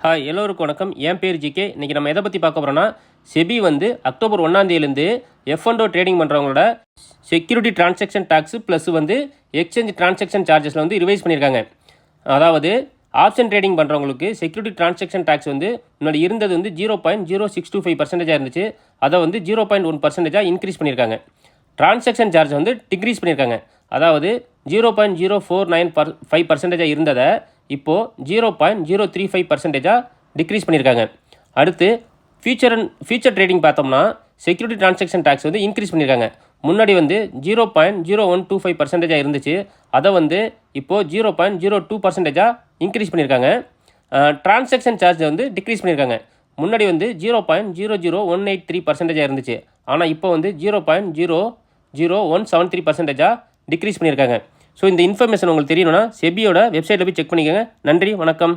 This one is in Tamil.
ஹாய் எல்லோருக்கும் வணக்கம். என் பேர் ஜிகே. இன்றைக்கி நம்ம எதை பற்றி பார்க்க போகிறோன்னா, செபி வந்து அக்டோபர் 1 F&O ட்ரேடிங் பண்ணுறவங்களோட செக்யூரிட்டி டிரான்சாக்ஷன் டேக்ஸு ப்ளஸ் வந்து எக்ஸ்சேஞ்ச் டிரான்சாக்ஷன் சார்ஜஸில் வந்து ரிவைஸ் பண்ணியிருக்காங்க. அதாவது ஆப்ஷன் ட்ரேடிங் பண்ணுறவங்களுக்கு செக்யூரிட்டி டிரான்சாக்ஷன் டேக்ஸ் வந்து முன்னாடி இருந்தது வந்து 0.0625% இருந்துச்சு. அதை வந்து 0.1% இன்க்ரீஸ் பண்ணியிருக்காங்க. டிரான்சாக்ஷன் சார்ஜ் வந்து டிக்ரீஸ் பண்ணியிருக்காங்க. அதாவது 0.0495% இருந்ததை இப்போது 0.035% டிக்ரீஸ் பண்ணியிருக்காங்க. அடுத்து ஃபியூச்சர் ட்ரேடிங் பார்த்தோம்னா செக்யூரிட்டி டிரான்சாக்ஷன் டேக்ஸ் வந்து இன்க்ரீஸ் பண்ணியிருக்காங்க. முன்னாடி வந்து 0.0125% இருந்துச்சு. அதை வந்து இப்போது 0.02% இன்க்ரீஸ் பண்ணியிருக்காங்க. டிரான்சாக்ஷன் சார்ஜ் வந்து டிக்ரீஸ் பண்ணியிருக்காங்க. முன்னாடி வந்து 0.00183% இருந்துச்சு. ஆனால் இப்போ வந்து 0.00173% டிக்ரீஸ் பண்ணியிருக்காங்க. ஸோ இந்த இன்ஃபர்மேஷன் உங்களுக்கு தெரியணும்னா செபியோட வெப்சைட்டில் போய் செக் பண்ணிக்கோங்க. நன்றி, வணக்கம்.